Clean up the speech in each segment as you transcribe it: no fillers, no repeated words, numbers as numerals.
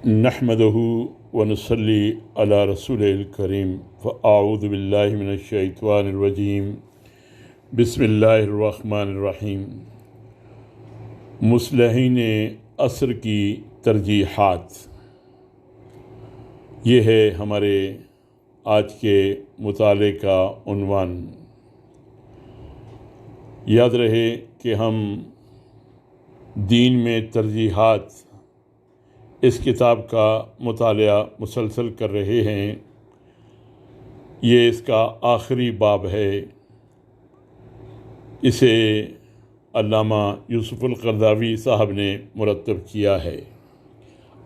نحمده ونصلي على رسول الكريم فأعوذ بالله من الشيطان الرجيم بسم اللہ الرحمن الرحیم۔ مصلحین عصر کی ترجیحات، یہ ہے ہمارے آج کے مطالعے کا عنوان۔ یاد رہے کہ ہم دین میں ترجیحات اس کتاب کا مطالعہ مسلسل کر رہے ہیں۔ یہ اس کا آخری باب ہے۔ اسے علامہ یوسف القرضاوی صاحب نے مرتب کیا ہے۔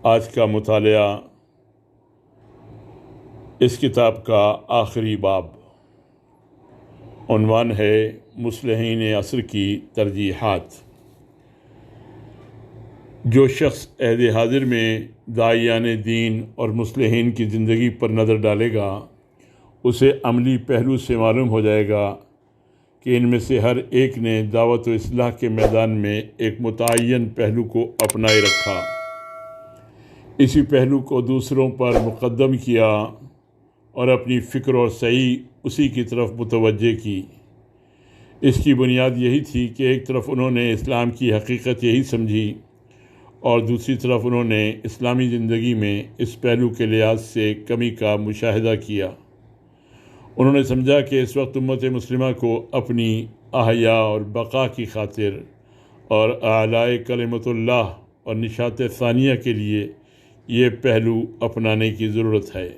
آج کا مطالعہ اس کتاب کا آخری باب، عنوان ہے مصلحین عصر کی ترجیحات۔ جو شخص عہد حاضر میں داعیان دین اور مصلحین کی زندگی پر نظر ڈالے گا، اسے عملی پہلو سے معلوم ہو جائے گا کہ ان میں سے ہر ایک نے دعوت و اصلاح کے میدان میں ایک متعین پہلو کو اپنائے رکھا، اسی پہلو کو دوسروں پر مقدم کیا اور اپنی فکر اور سعی اسی کی طرف متوجہ کی۔ اس کی بنیاد یہی تھی کہ ایک طرف انہوں نے اسلام کی حقیقت یہی سمجھی اور دوسری طرف انہوں نے اسلامی زندگی میں اس پہلو کے لحاظ سے کمی کا مشاہدہ کیا۔ انہوں نے سمجھا کہ اس وقت امت مسلمہ کو اپنی احیاء اور بقا کی خاطر اور اعلاء کلمت اللہ اور نشاط ثانیہ کے لیے یہ پہلو اپنانے کی ضرورت ہے۔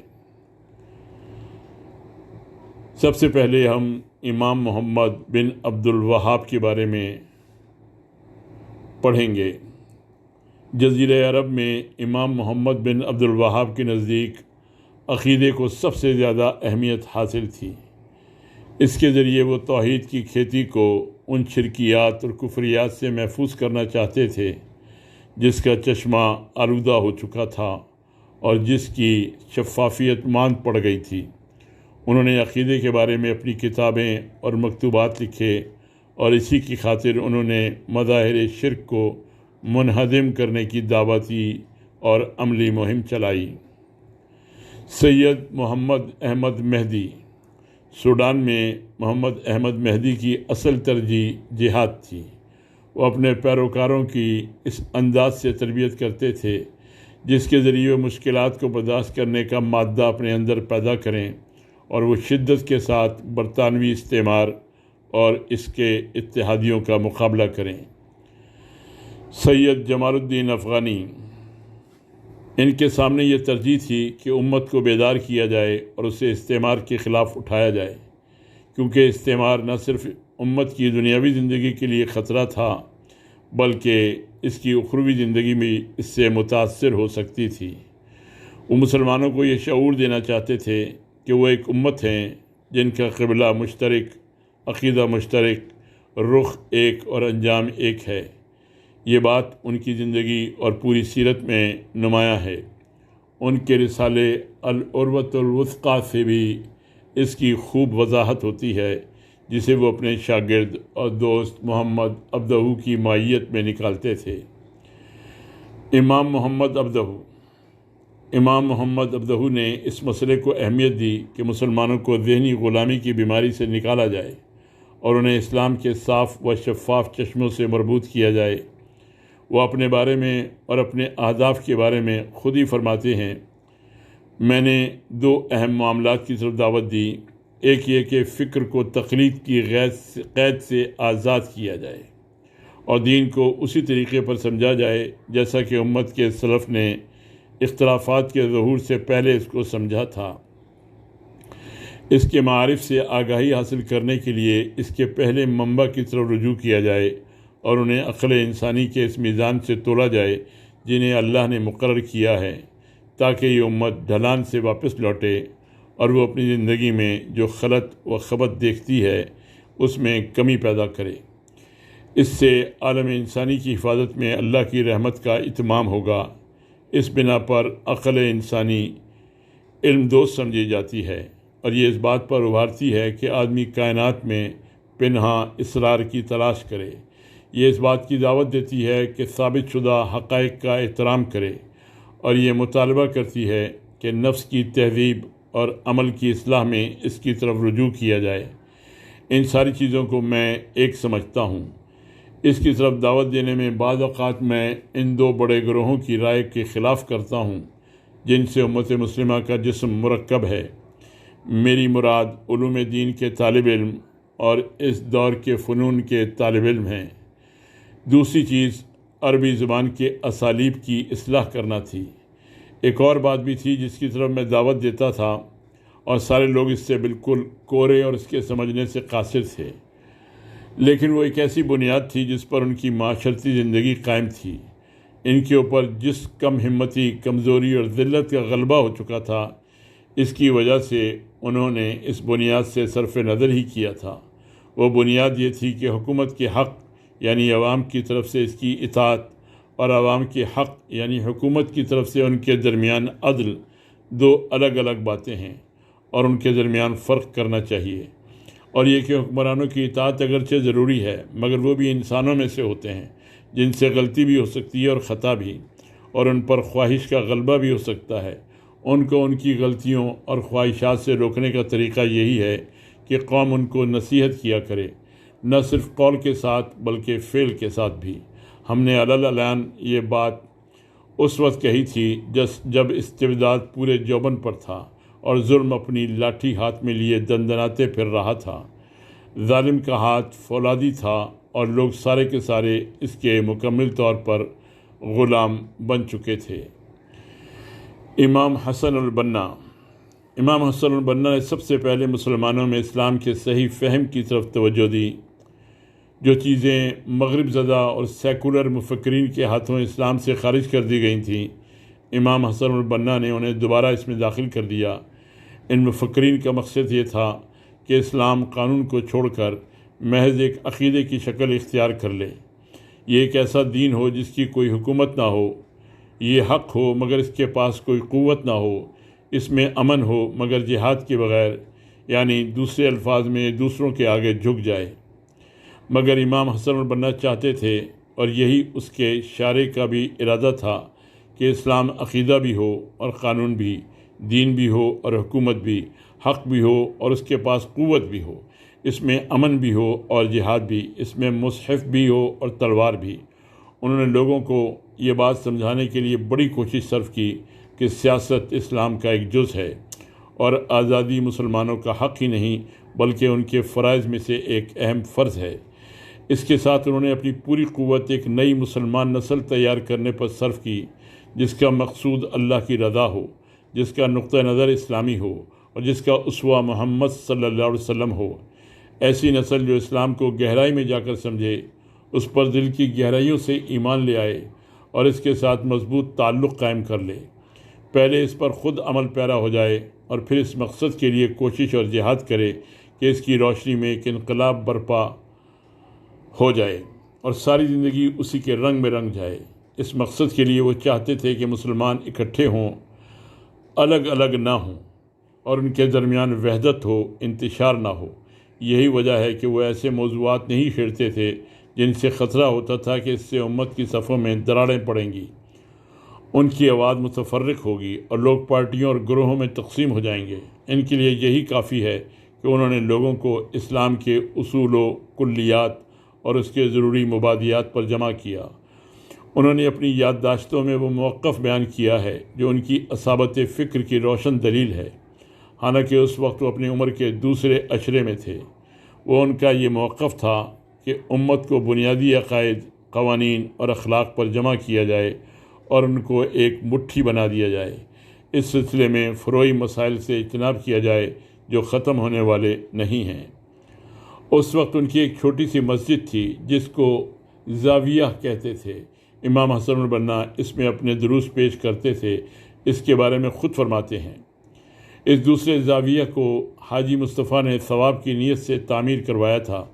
سب سے پہلے ہم امام محمد بن عبد الوہاب کے بارے میں پڑھیں گے۔ جزیرہ عرب میں امام محمد بن عبد الوہاب کے نزدیک عقیدے کو سب سے زیادہ اہمیت حاصل تھی۔ اس کے ذریعے وہ توحید کی کھیتی کو ان شرکیات اور کفریات سے محفوظ کرنا چاہتے تھے جس کا چشمہ آلودہ ہو چکا تھا اور جس کی شفافیت ماند پڑ گئی تھی۔ انہوں نے عقیدے کے بارے میں اپنی کتابیں اور مکتوبات لکھے اور اسی کی خاطر انہوں نے مظاہر شرک کو منہدم کرنے کی دعوتی اور عملی مہم چلائی۔ سید محمد احمد مہدی، سوڈان میں محمد احمد مہدی کی اصل ترجیح جہاد تھی۔ وہ اپنے پیروکاروں کی اس انداز سے تربیت کرتے تھے جس کے ذریعے وہ مشکلات کو برداشت کرنے کا مادہ اپنے اندر پیدا کریں اور وہ شدت کے ساتھ برطانوی استعمار اور اس کے اتحادیوں کا مقابلہ کریں۔ سید جمال الدین افغانی، ان کے سامنے یہ ترجیح تھی کہ امت کو بیدار کیا جائے اور اسے استعمار کے خلاف اٹھایا جائے، کیونکہ استعمار نہ صرف امت کی دنیاوی زندگی کے لیے خطرہ تھا بلکہ اس کی اخروی زندگی میں اس سے متاثر ہو سکتی تھی۔ وہ مسلمانوں کو یہ شعور دینا چاہتے تھے کہ وہ ایک امت ہیں جن کا قبلہ مشترک، عقیدہ مشترک، رخ ایک اور انجام ایک ہے۔ یہ بات ان کی زندگی اور پوری سیرت میں نمایاں ہے۔ ان کے رسالے العروۃ الوثقیٰ سے بھی اس کی خوب وضاحت ہوتی ہے، جسے وہ اپنے شاگرد اور دوست محمد عبدہ کی معیت میں نکالتے تھے۔ امام محمد عبدہ نے اس مسئلے کو اہمیت دی کہ مسلمانوں کو ذہنی غلامی کی بیماری سے نکالا جائے اور انہیں اسلام کے صاف و شفاف چشموں سے مربوط کیا جائے۔ وہ اپنے بارے میں اور اپنے اہداف کے بارے میں خود ہی فرماتے ہیں، میں نے دو اہم معاملات کی طرف دعوت دی، ایک یہ کہ فکر کو تقلید کی قید سے آزاد کیا جائے اور دین کو اسی طریقے پر سمجھا جائے جیسا کہ امت کے سلف نے اختلافات کے ظہور سے پہلے اس کو سمجھا تھا۔ اس کے معارف سے آگاہی حاصل کرنے کے لیے اس کے پہلے منبع کی طرف رجوع کیا جائے اور انہیں عقل انسانی کے اس میزان سے تولا جائے جنہیں اللہ نے مقرر کیا ہے، تاکہ یہ امت ڈھلان سے واپس لوٹے اور وہ اپنی زندگی میں جو خلط و خبط دیکھتی ہے اس میں کمی پیدا کرے۔ اس سے عالم انسانی کی حفاظت میں اللہ کی رحمت کا اتمام ہوگا۔ اس بنا پر عقل انسانی علم دوست سمجھی جاتی ہے اور یہ اس بات پر ابھارتی ہے کہ آدمی کائنات میں پنہاں اسرار کی تلاش کرے۔ یہ اس بات کی دعوت دیتی ہے کہ ثابت شدہ حقائق کا احترام کرے اور یہ مطالبہ کرتی ہے کہ نفس کی تہذیب اور عمل کی اصلاح میں اس کی طرف رجوع کیا جائے۔ ان ساری چیزوں کو میں ایک سمجھتا ہوں۔ اس کی طرف دعوت دینے میں بعض اوقات میں ان دو بڑے گروہوں کی رائے کے خلاف کرتا ہوں جن سے امت مسلمہ کا جسم مرکب ہے۔ میری مراد علوم دین کے طالب علم اور اس دور کے فنون کے طالب علم ہیں۔ دوسری چیز عربی زبان کے اسالیب کی اصلاح کرنا تھی۔ ایک اور بات بھی تھی جس کی طرف میں دعوت دیتا تھا اور سارے لوگ اس سے بالکل کورے اور اس کے سمجھنے سے قاصر تھے، لیکن وہ ایک ایسی بنیاد تھی جس پر ان کی معاشرتی زندگی قائم تھی۔ ان کے اوپر جس کم ہمتی، کمزوری اور ذلت کا غلبہ ہو چکا تھا، اس کی وجہ سے انہوں نے اس بنیاد سے صرف نظر ہی کیا تھا۔ وہ بنیاد یہ تھی کہ حکومت کے حق یعنی عوام کی طرف سے اس کی اطاعت اور عوام کے حق یعنی حکومت کی طرف سے ان کے درمیان عدل دو الگ الگ باتیں ہیں اور ان کے درمیان فرق کرنا چاہیے۔ اور یہ کہ حکمرانوں کی اطاعت اگرچہ ضروری ہے مگر وہ بھی انسانوں میں سے ہوتے ہیں جن سے غلطی بھی ہو سکتی ہے اور خطا بھی، اور ان پر خواہش کا غلبہ بھی ہو سکتا ہے۔ ان کو ان کی غلطیوں اور خواہشات سے روکنے کا طریقہ یہی ہے کہ قوم ان کو نصیحت کیا کرے، نہ صرف قول کے ساتھ بلکہ فعل کے ساتھ بھی۔ ہم نے علن یہ بات اس وقت کہی تھی جب استبداد پورے جوبن پر تھا اور ظلم اپنی لاٹھی ہاتھ میں لیے دندناتے پھر رہا تھا۔ ظالم کا ہاتھ فولادی تھا اور لوگ سارے کے سارے اس کے مکمل طور پر غلام بن چکے تھے۔ امام حسن البنا نے سب سے پہلے مسلمانوں میں اسلام کے صحیح فہم کی طرف توجہ دی۔ جو چیزیں مغرب زدہ اور سیکولر مفکرین کے ہاتھوں اسلام سے خارج کر دی گئی تھیں، امام حسن البنا نے انہیں دوبارہ اس میں داخل کر دیا۔ ان مفکرین کا مقصد یہ تھا کہ اسلام قانون کو چھوڑ کر محض ایک عقیدے کی شکل اختیار کر لے۔ یہ ایک ایسا دین ہو جس کی کوئی حکومت نہ ہو، یہ حق ہو مگر اس کے پاس کوئی قوت نہ ہو، اس میں امن ہو مگر جہاد کے بغیر، یعنی دوسرے الفاظ میں دوسروں کے آگے جھک جائے۔ مگر امام حسن البنا چاہتے تھے، اور یہی اس کے شارع کا بھی ارادہ تھا، کہ اسلام عقیدہ بھی ہو اور قانون بھی، دین بھی ہو اور حکومت بھی، حق بھی ہو اور اس کے پاس قوت بھی ہو، اس میں امن بھی ہو اور جہاد بھی، اس میں مصحف بھی ہو اور تلوار بھی۔ انہوں نے لوگوں کو یہ بات سمجھانے کے لیے بڑی کوشش صرف کی کہ سیاست اسلام کا ایک جز ہے اور آزادی مسلمانوں کا حق ہی نہیں بلکہ ان کے فرائض میں سے ایک اہم فرض ہے۔ اس کے ساتھ انہوں نے اپنی پوری قوت ایک نئی مسلمان نسل تیار کرنے پر صرف کی جس کا مقصود اللہ کی رضا ہو، جس کا نقطہ نظر اسلامی ہو اور جس کا اسوہ محمد صلی اللہ علیہ وسلم ہو۔ ایسی نسل جو اسلام کو گہرائی میں جا کر سمجھے، اس پر دل کی گہرائیوں سے ایمان لے آئے اور اس کے ساتھ مضبوط تعلق قائم کر لے۔ پہلے اس پر خود عمل پیرا ہو جائے اور پھر اس مقصد کے لیے کوشش اور جہاد کرے کہ اس کی روشنی میں ایک انقلاب برپا ہو جائے اور ساری زندگی اسی کے رنگ میں رنگ جائے۔ اس مقصد کے لیے وہ چاہتے تھے کہ مسلمان اکٹھے ہوں، الگ الگ نہ ہوں، اور ان کے درمیان وحدت ہو، انتشار نہ ہو۔ یہی وجہ ہے کہ وہ ایسے موضوعات نہیں چھیڑتے تھے جن سے خطرہ ہوتا تھا کہ اس سے امت کی صفوں میں دراڑیں پڑیں گی، ان کی آواز متفرق ہوگی اور لوگ پارٹیوں اور گروہوں میں تقسیم ہو جائیں گے۔ ان کے لیے یہی کافی ہے کہ انہوں نے لوگوں کو اسلام کے اصول و کلیات اور اس کے ضروری مبادیات پر جمع کیا۔ انہوں نے اپنی یادداشتوں میں وہ موقف بیان کیا ہے جو ان کی اصابت فکر کی روشن دلیل ہے، حالانکہ اس وقت وہ اپنی عمر کے دوسرے عشرے میں تھے۔ وہ ان کا یہ موقف تھا کہ امت کو بنیادی عقائد، قوانین اور اخلاق پر جمع کیا جائے اور ان کو ایک مٹھی بنا دیا جائے۔ اس سلسلے میں فروعی مسائل سے اجتناب کیا جائے جو ختم ہونے والے نہیں ہیں۔ اس وقت ان کی ایک چھوٹی سی مسجد تھی جس کو زاویہ کہتے تھے۔ امام حسن البنا اس میں اپنے دروس پیش کرتے تھے۔ اس کے بارے میں خود فرماتے ہیں، اس دوسرے زاویہ کو حاجی مصطفیٰ نے ثواب کی نیت سے تعمیر کروایا تھا۔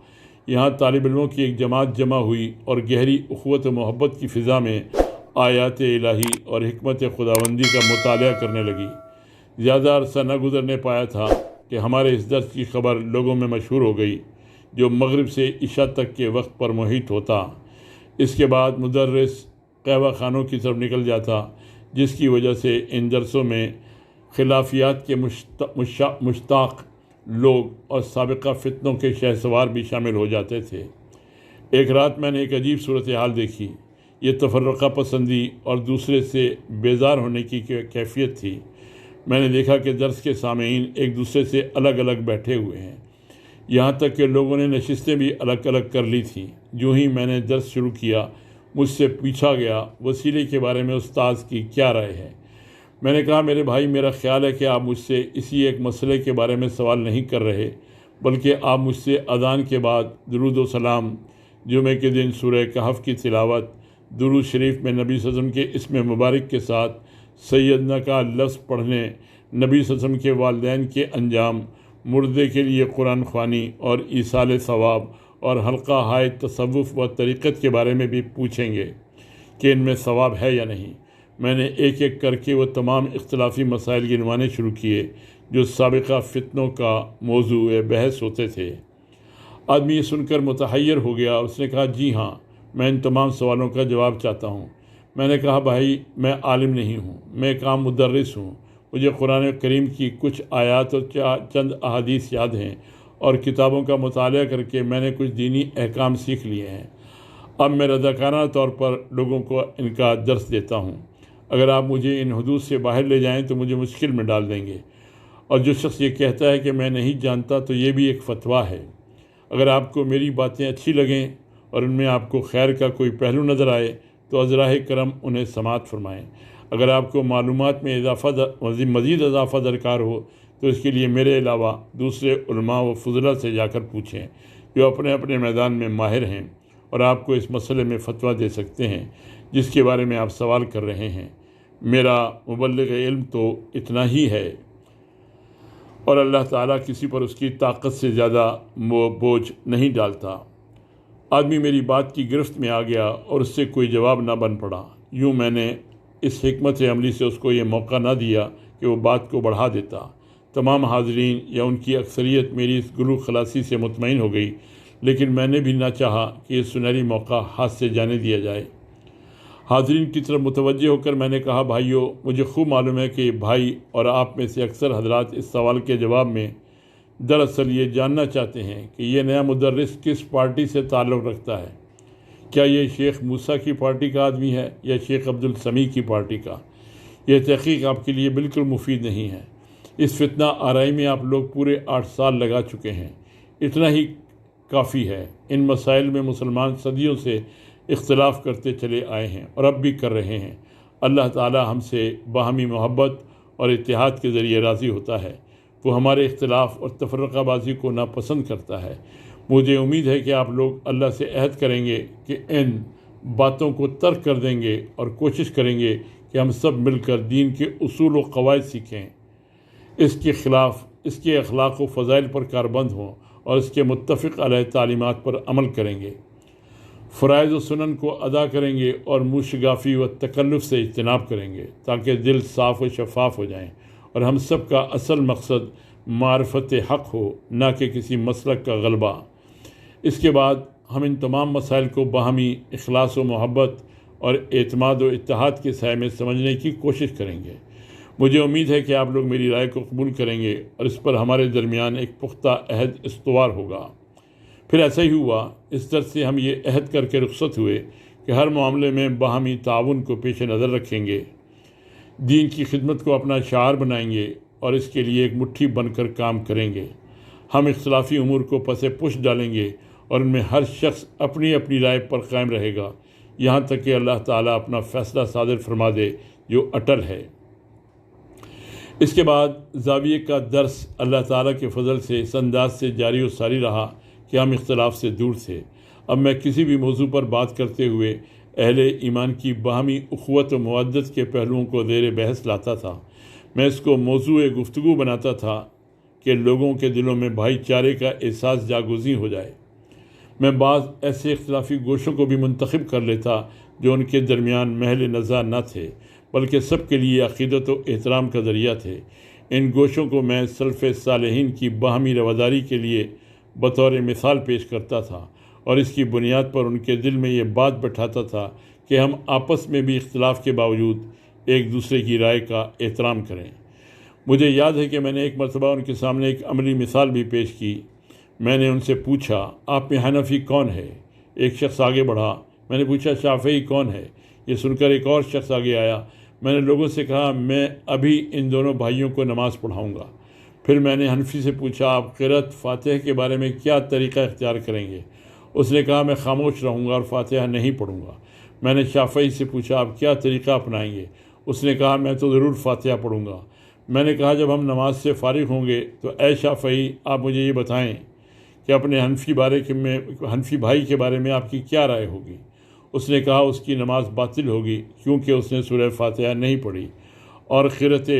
یہاں طالب علموں کی ایک جماعت جمع ہوئی اور گہری اخوت و محبت کی فضا میں آیات الہی اور حکمت خداوندی کا مطالعہ کرنے لگی۔ زیادہ عرصہ نہ گزرنے پایا تھا کہ ہمارے اس درس کی خبر لوگوں میں مشہور ہو گئی جو مغرب سے عشاء تک کے وقت پر محیط ہوتا۔ اس کے بعد مدرس قہوہ خانوں کی طرف نکل جاتا جس کی وجہ سے ان درسوں میں خلافیات کے مشتاق لوگ اور سابقہ فتنوں کے شہسوار بھی شامل ہو جاتے تھے۔ ایک رات میں نے ایک عجیب صورتحال دیکھی۔ یہ تفرقہ پسندی اور دوسرے سے بیزار ہونے کی کیفیت تھی۔ میں نے دیکھا کہ درس کے سامعین ایک دوسرے سے الگ الگ بیٹھے ہوئے ہیں، یہاں تک کہ لوگوں نے نشستیں بھی الگ الگ کر لی تھیں۔ جو ہی میں نے درس شروع کیا، مجھ سے پوچھا گیا وسیلے کے بارے میں استاذ کی کیا رائے ہے۔ میں نے کہا میرے بھائی، میرا خیال ہے کہ آپ مجھ سے اسی ایک مسئلے کے بارے میں سوال نہیں کر رہے، بلکہ آپ مجھ سے اذان کے بعد درود و سلام، جمعے کے دن سورہ کہف کی تلاوت، درود شریف میں نبی صلی اللہ علیہ وسلم کے اسم مبارک کے ساتھ سیدنا کا لفظ پڑھنے، نبی صلی اللہ علیہ وسلم کے والدین کے انجام، مردے کے لیے قرآن خوانی اور ایصال ثواب اور حلقہ ہائے تصوف و طریقت کے بارے میں بھی پوچھیں گے کہ ان میں ثواب ہے یا نہیں۔ میں نے ایک ایک کر کے وہ تمام اختلافی مسائل گنوانے شروع کیے جو سابقہ فتنوں کا موضوع بحث ہوتے تھے۔ آدمی یہ سن کر متحیر ہو گیا اور اس نے کہا جی ہاں، میں ان تمام سوالوں کا جواب چاہتا ہوں۔ میں نے کہا بھائی، میں عالم نہیں ہوں، میں ایک عام مدرس ہوں۔ مجھے قرآن کریم کی کچھ آیات اور چند احادیث یاد ہیں، اور کتابوں کا مطالعہ کر کے میں نے کچھ دینی احکام سیکھ لیے ہیں۔ اب میں رضاکارانہ طور پر لوگوں کو ان کا درس دیتا ہوں۔ اگر آپ مجھے ان حدود سے باہر لے جائیں تو مجھے مشکل میں ڈال دیں گے، اور جو شخص یہ کہتا ہے کہ میں نہیں جانتا تو یہ بھی ایک فتویٰ ہے۔ اگر آپ کو میری باتیں اچھی لگیں اور ان میں آپ کو خیر کا کوئی پہلو نظر آئے تو عذرائے کرم انہیں سماعت فرمائیں۔ اگر آپ کو معلومات میں مزید اضافہ درکار ہو تو اس کے لیے میرے علاوہ دوسرے علماء و فضلاء سے جا کر پوچھیں جو اپنے اپنے میدان میں ماہر ہیں اور آپ کو اس مسئلے میں فتویٰ دے سکتے ہیں جس کے بارے میں آپ سوال کر رہے ہیں۔ میرا مبلغ علم تو اتنا ہی ہے، اور اللہ تعالیٰ کسی پر اس کی طاقت سے زیادہ بوجھ نہیں ڈالتا۔ آدمی میری بات کی گرفت میں آ گیا اور اس سے کوئی جواب نہ بن پڑا۔ یوں میں نے اس حکمت عملی سے اس کو یہ موقع نہ دیا کہ وہ بات کو بڑھا دیتا۔ تمام حاضرین یا ان کی اکثریت میری اس گلو خلاصی سے مطمئن ہو گئی، لیکن میں نے بھی نہ چاہا کہ یہ سنہری موقع ہاتھ سے جانے دیا جائے۔ حاضرین کی طرف متوجہ ہو کر میں نے کہا بھائیو، مجھے خوب معلوم ہے کہ بھائی اور آپ میں سے اکثر حضرات اس سوال کے جواب میں دراصل یہ جاننا چاہتے ہیں کہ یہ نیا مدرس کس پارٹی سے تعلق رکھتا ہے۔ کیا یہ شیخ موسیٰ کی پارٹی کا آدمی ہے یا شیخ عبدالسمیع کی پارٹی کا؟ یہ تحقیق آپ کے لیے بالکل مفید نہیں ہے۔ اس فتنہ آرائی میں آپ لوگ پورے 8 سال لگا چکے ہیں، اتنا ہی کافی ہے۔ ان مسائل میں مسلمان صدیوں سے اختلاف کرتے چلے آئے ہیں اور اب بھی کر رہے ہیں۔ اللہ تعالی ہم سے باہمی محبت اور اتحاد کے ذریعے راضی ہوتا ہے۔ وہ ہمارے اختلاف اور تفرقہ بازی کو ناپسند کرتا ہے۔ مجھے امید ہے کہ آپ لوگ اللہ سے عہد کریں گے کہ ان باتوں کو ترک کر دیں گے اور کوشش کریں گے کہ ہم سب مل کر دین کے اصول و قواعد سیکھیں، اس کے خلاف اس کے اخلاق و فضائل پر کاربند ہوں اور اس کے متفق علیہ تعلیمات پر عمل کریں گے، فرائض و سنن کو ادا کریں گے اور موشگافی و تکلف سے اجتناب کریں گے تاکہ دل صاف و شفاف ہو جائیں اور ہم سب کا اصل مقصد معرفت حق ہو، نہ کہ کسی مسلک کا غلبہ۔ اس کے بعد ہم ان تمام مسائل کو باہمی اخلاص و محبت اور اعتماد و اتحاد کے سائے میں سمجھنے کی کوشش کریں گے۔ مجھے امید ہے کہ آپ لوگ میری رائے کو قبول کریں گے اور اس پر ہمارے درمیان ایک پختہ عہد استوار ہوگا۔ پھر ایسا ہی ہوا۔ اس طرح سے ہم یہ عہد کر کے رخصت ہوئے کہ ہر معاملے میں باہمی تعاون کو پیش نظر رکھیں گے، دین کی خدمت کو اپنا شعار بنائیں گے اور اس کے لیے ایک مٹھی بن کر کام کریں گے۔ ہم اختلافی امور کو پس پش ڈالیں گے اور ان میں ہر شخص اپنی اپنی رائے پر قائم رہے گا، یہاں تک کہ اللہ تعالیٰ اپنا فیصلہ صادر فرما دے جو اٹل ہے۔ اس کے بعد زاویے کا درس اللہ تعالیٰ کے فضل سے اس انداز سے جاری و ساری رہا کہ ہم اختلاف سے دور تھے۔ اب میں کسی بھی موضوع پر بات کرتے ہوئے اہل ایمان کی باہمی اخوت و مودت کے پہلوؤں کو زیر بحث لاتا تھا۔ میں اس کو موضوع گفتگو بناتا تھا کہ لوگوں کے دلوں میں بھائی چارے کا احساس جاگزیں ہو جائے۔ میں بعض ایسے اختلافی گوشوں کو بھی منتخب کر لیتا جو ان کے درمیان محل نزاع نہ تھے بلکہ سب کے لیے عقیدت و احترام کا ذریعہ تھے۔ ان گوشوں کو میں سلف صالحین کی باہمی رواداری کے لیے بطور مثال پیش کرتا تھا اور اس کی بنیاد پر ان کے دل میں یہ بات بٹھاتا تھا کہ ہم آپس میں بھی اختلاف کے باوجود ایک دوسرے کی رائے کا احترام کریں۔ مجھے یاد ہے کہ میں نے ایک مرتبہ ان کے سامنے ایک عملی مثال بھی پیش کی۔ میں نے ان سے پوچھا، آپ میں حنفی کون ہے؟ ایک شخص آگے بڑھا۔ میں نے پوچھا، شافعی کون ہے؟ یہ سن کر ایک اور شخص آگے آیا۔ میں نے لوگوں سے کہا، میں ابھی ان دونوں بھائیوں کو نماز پڑھاؤں گا۔ پھر میں نے حنفی سے پوچھا، آپ قرأت فاتحہ کے بارے میں کیا طریقہ اختیار کریں گے؟ اس نے کہا، میں خاموش رہوں گا اور فاتحہ نہیں پڑھوں گا۔ میں نے شافعی سے پوچھا، آپ کیا طریقہ اپنائیں گے؟ اس نے کہا، میں تو ضرور فاتحہ پڑھوں گا۔ میں نے کہا، جب ہم نماز سے فارغ ہوں گے تو اے شافعی، آپ مجھے یہ بتائیں کہ اپنے حنفی بھائی کے بارے میں آپ کی کیا رائے ہوگی؟ اس نے کہا، اس کی نماز باطل ہوگی کیونکہ اس نے سورہ فاتحہ نہیں پڑھی اور قرأت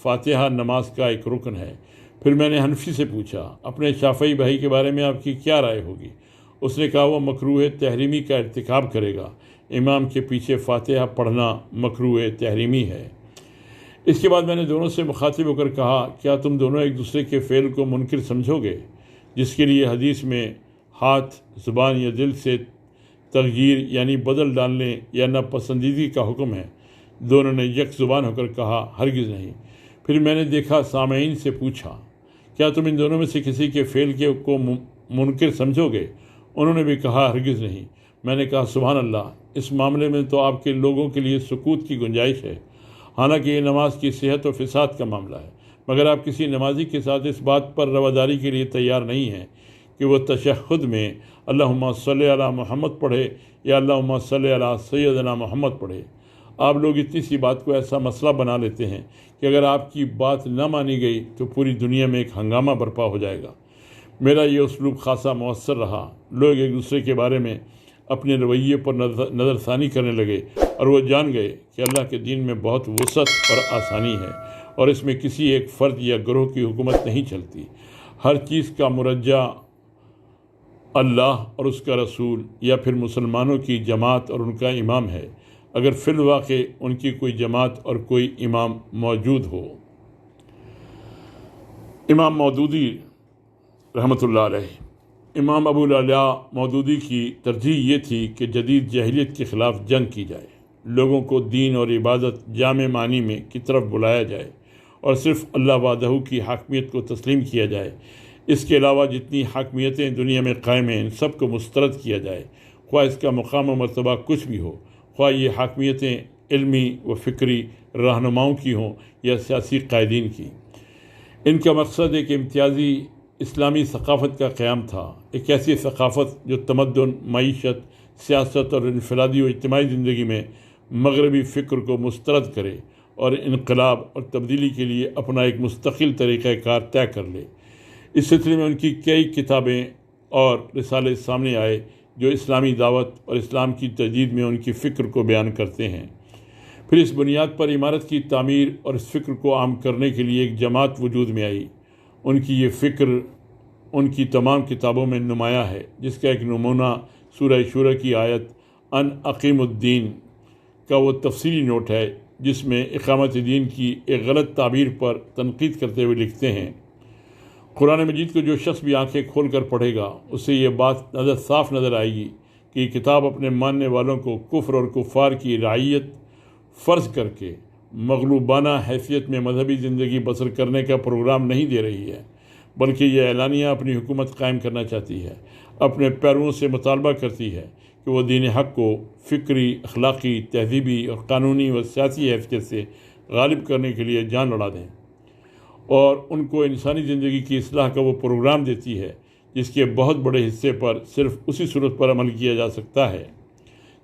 فاتحہ نماز کا ایک رکن ہے۔ پھر میں نے حنفی سے پوچھا، اپنے شافعی بھائی کے بارے میں آپ کی کیا رائے ہوگی؟ اس نے کہا، وہ مکروہ تحریمی کا ارتکاب کرے گا۔ امام کے پیچھے فاتحہ پڑھنا مکروہ تحریمی ہے۔ اس کے بعد میں نے دونوں سے مخاطب ہو کر کہا، کیا تم دونوں ایک دوسرے کے فعل کو منکر سمجھو گے جس کے لیے حدیث میں ہاتھ، زبان یا دل سے تغییر یعنی بدل ڈالنے یا ناپسندیدگی کا حکم ہے؟ دونوں نے یک زبان ہو کر کہا، ہرگز نہیں۔ پھر میں نے دیکھا سامعین سے پوچھا، کیا تم ان دونوں میں سے کسی کے فعل کو منکر سمجھو گے؟ انہوں نے بھی کہا، ہرگز نہیں۔ میں نے کہا، سبحان اللہ، اس معاملے میں تو آپ کے لوگوں کے لیے سکوت کی گنجائش ہے، حالانکہ یہ نماز کی صحت و فساد کا معاملہ ہے، مگر آپ کسی نمازی کے ساتھ اس بات پر رواداری کے لیے تیار نہیں ہیں کہ وہ تشہد میں اللہم صلی علی محمد پڑھے یا اللہم صلی علی سیدنا محمد پڑھے۔ آپ لوگ اتنی سی بات کو ایسا مسئلہ بنا لیتے ہیں کہ اگر آپ کی بات نہ مانی گئی تو پوری دنیا میں ایک ہنگامہ برپا ہو جائے گا۔ میرا یہ اسلوب خاصا مؤثر رہا۔ لوگ ایک دوسرے کے بارے میں اپنے رویے پر نظر ثانی کرنے لگے اور وہ جان گئے کہ اللہ کے دین میں بہت وسعت اور آسانی ہے اور اس میں کسی ایک فرد یا گروہ کی حکومت نہیں چلتی۔ ہر چیز کا مرجع اللہ اور اس کا رسول یا پھر مسلمانوں کی جماعت اور ان کا امام ہے، اگر فی الواقع ان کی کوئی جماعت اور کوئی امام موجود ہو۔ امام مودودی رحمۃ اللہ علیہ، امام ابو العلا مودودی کی ترجیح یہ تھی کہ جدید جاہلیت کے خلاف جنگ کی جائے، لوگوں کو دین اور عبادت جامع معنی میں کی طرف بلایا جائے اور صرف اللہ وحدہ کی حاکمیت کو تسلیم کیا جائے۔ اس کے علاوہ جتنی حاکمیتیں دنیا میں قائم ہیں ان سب کو مسترد کیا جائے، خواہ اس کا مقام و مرتبہ کچھ بھی ہو، خواہ یہ حاکمیتیں علمی و فکری رہنماؤں کی ہوں یا سیاسی قائدین کی۔ ان کا مقصد ایک امتیازی اسلامی ثقافت کا قیام تھا، ایک ایسی ثقافت جو تمدن، معیشت، سیاست اور انفرادی و اجتماعی زندگی میں مغربی فکر کو مسترد کرے اور انقلاب اور تبدیلی کے لیے اپنا ایک مستقل طریقہ کار طے کر لے۔ اس سلسلے میں ان کی کئی کتابیں اور رسالے سامنے آئے جو اسلامی دعوت اور اسلام کی تجدید میں ان کی فکر کو بیان کرتے ہیں۔ پھر اس بنیاد پر عمارت کی تعمیر اور اس فکر کو عام کرنے کے لیے ایک جماعت وجود میں آئی۔ ان کی یہ فکر ان کی تمام کتابوں میں نمایاں ہے، جس کا ایک نمونہ سورہ شورى کی آیت ان اقیم الدین کا وہ تفصیلی نوٹ ہے جس میں اقامت دین کی ایک غلط تعبیر پر تنقید کرتے ہوئے لکھتے ہیں، قرآن مجید کو جو شخص بھی آنکھیں کھول کر پڑھے گا اسے یہ بات صاف نظر آئے گی کہ یہ کتاب اپنے ماننے والوں کو کفر اور کفار کی رعیت فرض کر کے مغلوبانہ حیثیت میں مذہبی زندگی بسر کرنے کا پروگرام نہیں دے رہی ہے، بلکہ یہ اعلانیہ اپنی حکومت قائم کرنا چاہتی ہے، اپنے پیرووں سے مطالبہ کرتی ہے کہ وہ دین حق کو فکری، اخلاقی، تہذیبی اور قانونی و سیاسی حیثیت سے غالب کرنے کے لیے جان لڑا دیں، اور ان کو انسانی زندگی کی اصلاح کا وہ پروگرام دیتی ہے جس کے بہت بڑے حصے پر صرف اسی صورت پر عمل کیا جا سکتا ہے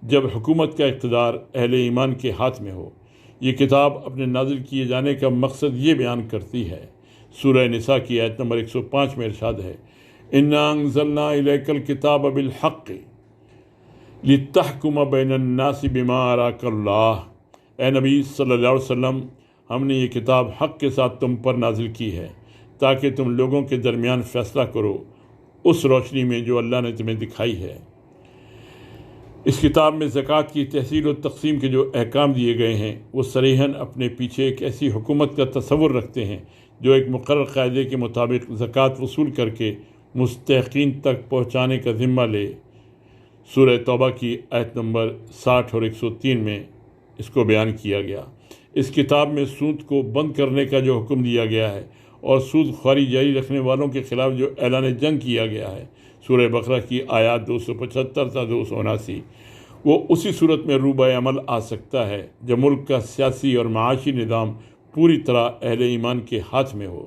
جب حکومت کا اقتدار اہل ایمان کے ہاتھ میں ہو۔ یہ کتاب اپنے نازل کیے جانے کا مقصد یہ بیان کرتی ہے۔ سورہ نساء کی آیت نمبر 105 میں ارشاد ہے، اِنَّا أَنزَلْنَا إِلَيْكَ الْكِتَابَ بِالْحَقِّ لِتَحْكُمَ بَيْنَ النَّاسِ بِمَا أَرَاكَ اللَّهُ۔ اے نبی صلی اللہ علیہ وسلم، ہم نے یہ کتاب حق کے ساتھ تم پر نازل کی ہے تاکہ تم لوگوں کے درمیان فیصلہ کرو اس روشنی میں جو اللہ نے تمہیں دکھائی ہے۔ اس کتاب میں زکوٰۃ کی تحصیل و تقسیم کے جو احکام دیے گئے ہیں وہ صریحاً اپنے پیچھے ایک ایسی حکومت کا تصور رکھتے ہیں جو ایک مقرر قاعدے کے مطابق زکوٰۃ وصول کر کے مستحقین تک پہنچانے کا ذمہ لے۔ سورہ توبہ کی آیت نمبر 60 اور 103 میں اس کو بیان کیا گیا۔ اس کتاب میں سود کو بند کرنے کا جو حکم دیا گیا ہے اور سود خواری جاری رکھنے والوں کے خلاف جو اعلان جنگ کیا گیا ہے، سورہ بقرہ کی آیات 275 تا 279، وہ اسی صورت میں روبہ عمل آ سکتا ہے جب ملک کا سیاسی اور معاشی نظام پوری طرح اہل ایمان کے ہاتھ میں ہو۔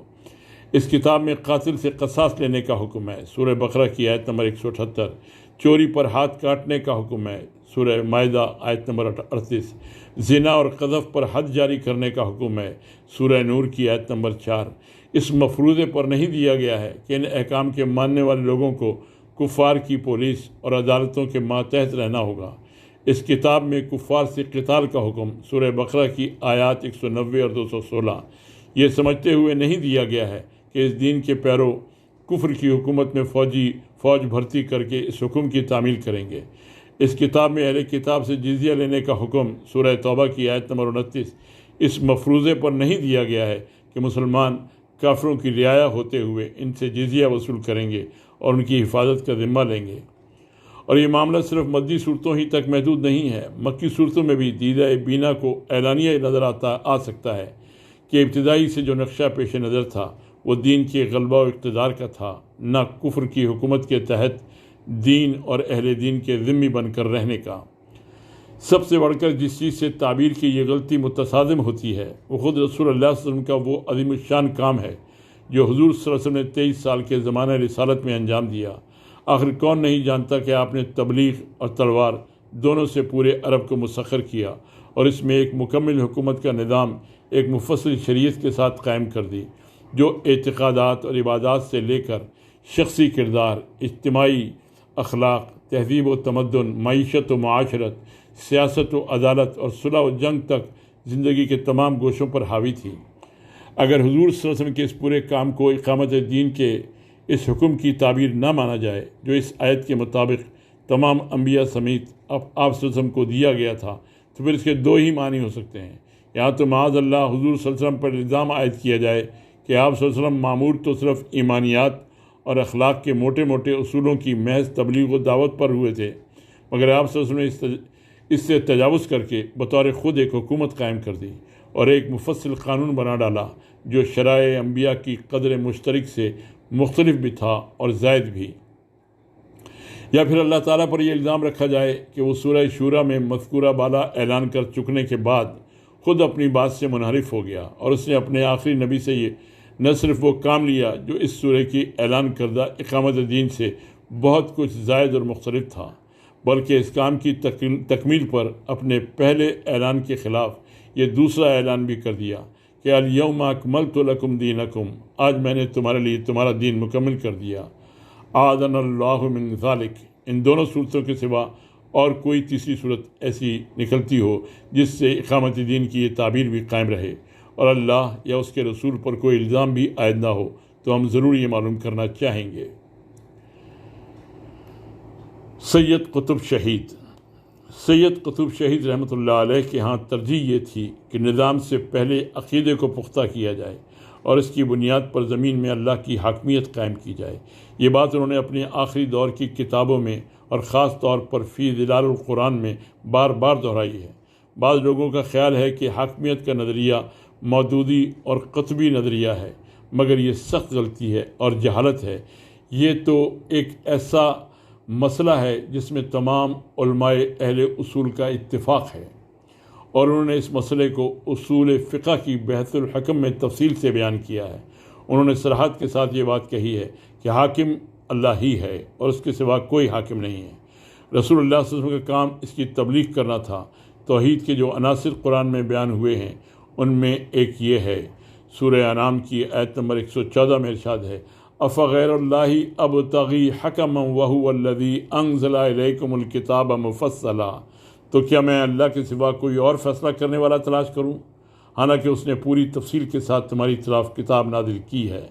اس کتاب میں قاتل سے قصاص لینے کا حکم ہے، سورہ بقرہ کی آیت نمبر 178۔ چوری پر ہاتھ کاٹنے کا حکم ہے، سورہ مائدہ آیت نمبر 38۔ زنا اور قذف پر حد جاری کرنے کا حکم ہے، سورہ نور کی آیت نمبر 4۔ اس مفروضے پر نہیں دیا گیا ہے کہ ان احکام کے ماننے والے لوگوں کو کفار کی پولیس اور عدالتوں کے ماتحت رہنا ہوگا۔ اس کتاب میں کفار سے قتال کا حکم، سورہ بقرہ کی آیات 190 اور 216، یہ سمجھتے ہوئے نہیں دیا گیا ہے کہ اس دین کے پیرو کفر کی حکومت میں فوج بھرتی کر کے اس حکم کی تعمیل کریں گے۔ اس کتاب میں اہل کتاب سے جزیہ لینے کا حکم، سورہ توبہ کی آیت نمبر 29، اس مفروضے پر نہیں دیا گیا ہے کہ مسلمان کافروں کی رعایا ہوتے ہوئے ان سے جزیہ وصول کریں گے اور ان کی حفاظت کا ذمہ لیں گے۔ اور یہ معاملہ صرف مدنی صورتوں ہی تک محدود نہیں ہے، مکی صورتوں میں بھی دیدہ بینا کو اعلانیہ نظر آ سکتا ہے کہ ابتدائی سے جو نقشہ پیش نظر تھا وہ دین کے غلبہ و اقتدار کا تھا، نہ کفر کی حکومت کے تحت دین اور اہل دین کے ذمہ بن کر رہنے کا۔ سب سے بڑھ کر جس چیز سے تعبیر کی یہ غلطی متصادم ہوتی ہے وہ خود رسول اللہ صلی اللہ علیہ وسلم کا وہ عظیم الشان کام ہے جو حضور صلی اللہ علیہ وسلم نے 23 سال کے زمانہ رسالت میں انجام دیا۔ آخر کون نہیں جانتا کہ آپ نے تبلیغ اور تلوار دونوں سے پورے عرب کو مسخر کیا اور اس میں ایک مکمل حکومت کا نظام ایک مفصل شریعت کے ساتھ قائم کر دی، جو اعتقادات اور عبادات سے لے کر شخصی کردار، اجتماعی اخلاق، تہذیب و تمدن، معیشت و معاشرت، سیاست و عدالت اور صلح و جنگ تک زندگی کے تمام گوشوں پر حاوی تھی۔ اگر حضور صلی اللہ علیہ وسلم کے اس پورے کام کو اقامت دین کے اس حکم کی تعبیر نہ مانا جائے جو اس آیت کے مطابق تمام انبیاء سمیت آپ صلی اللہ علیہ وسلم کو دیا گیا تھا، تو پھر اس کے دو ہی معنی ہو سکتے ہیں۔ یا تو معاذ اللہ حضور صلی اللہ علیہ وسلم پر الزام عائد کیا جائے کہ آپ صلی اللہ علیہ وسلم معمور تو صرف ایمانیات اور اخلاق کے موٹے موٹے اصولوں کی محض تبلیغ و دعوت پر ہوئے تھے، مگر آپ صلی اللہ علیہ وسلم نے اس سے تجاوز کر کے بطور خود ایک حکومت قائم کر دی اور ایک مفصل قانون بنا ڈالا جو شرائع انبیاء کی قدر مشترک سے مختلف بھی تھا اور زائد بھی۔ یا پھر اللہ تعالیٰ پر یہ الزام رکھا جائے کہ وہ سورہ شورى میں مذکورہ بالا اعلان کر چکنے کے بعد خود اپنی بات سے منحرف ہو گیا اور اس نے اپنے آخری نبی سے یہ نہ صرف وہ کام لیا جو اس سورہ کی اعلان کردہ اقامت دین سے بہت کچھ زائد اور مختلف تھا، بلکہ اس کام کی تکمیل پر اپنے پہلے اعلان کے خلاف یہ دوسرا اعلان بھی کر دیا کہ الیوم اکملت لکم دینکم، آج میں نے تمہارے لیے تمہارا دین مکمل کر دیا۔ اعاذنا اللہ من ذالک، ان دونوں صورتوں کے سوا اور کوئی تیسری صورت ایسی نکلتی ہو جس سے اقامت دین کی یہ تعبیر بھی قائم رہے اور اللہ یا اس کے رسول پر کوئی الزام بھی عائد نہ ہو، تو ہم ضرور یہ معلوم کرنا چاہیں گے۔ سید قطب شہید رحمۃ اللہ علیہ کے ہاں ترجیح یہ تھی کہ نظام سے پہلے عقیدے کو پختہ کیا جائے اور اس کی بنیاد پر زمین میں اللہ کی حاکمیت قائم کی جائے۔ یہ بات انہوں نے اپنے آخری دور کی کتابوں میں اور خاص طور پر فی ظلال القرآن میں بار بار دہرائی ہے۔ بعض لوگوں کا خیال ہے کہ حاکمیت کا نظریہ مودودی اور قطبی نظریہ ہے، مگر یہ سخت غلطی ہے اور جہالت ہے۔ یہ تو ایک ایسا مسئلہ ہے جس میں تمام علماء اہل اصول کا اتفاق ہے، اور انہوں نے اس مسئلے کو اصول فقہ کی بحث الحکم میں تفصیل سے بیان کیا ہے۔ انہوں نے صراحت کے ساتھ یہ بات کہی ہے کہ حاکم اللہ ہی ہے اور اس کے سوا کوئی حاکم نہیں ہے۔ رسول اللہ صلی اللہ علیہ وسلم کا کام اس کی تبلیغ کرنا تھا۔ توحید کے جو عناصر قرآن میں بیان ہوئے ہیں ان میں ایک یہ ہے، سورہ انعام کی آیت نمبر 114 میں ارشاد ہے، افغیر اللہ ابتغی حکما وہو الذی انزل الیکم الکتاب مفصلا، تو کیا میں اللہ کے سوا کوئی اور فیصلہ کرنے والا تلاش کروں، حالانکہ اس نے پوری تفصیل کے ساتھ تمہاری طرف کتاب نازل کی ہے۔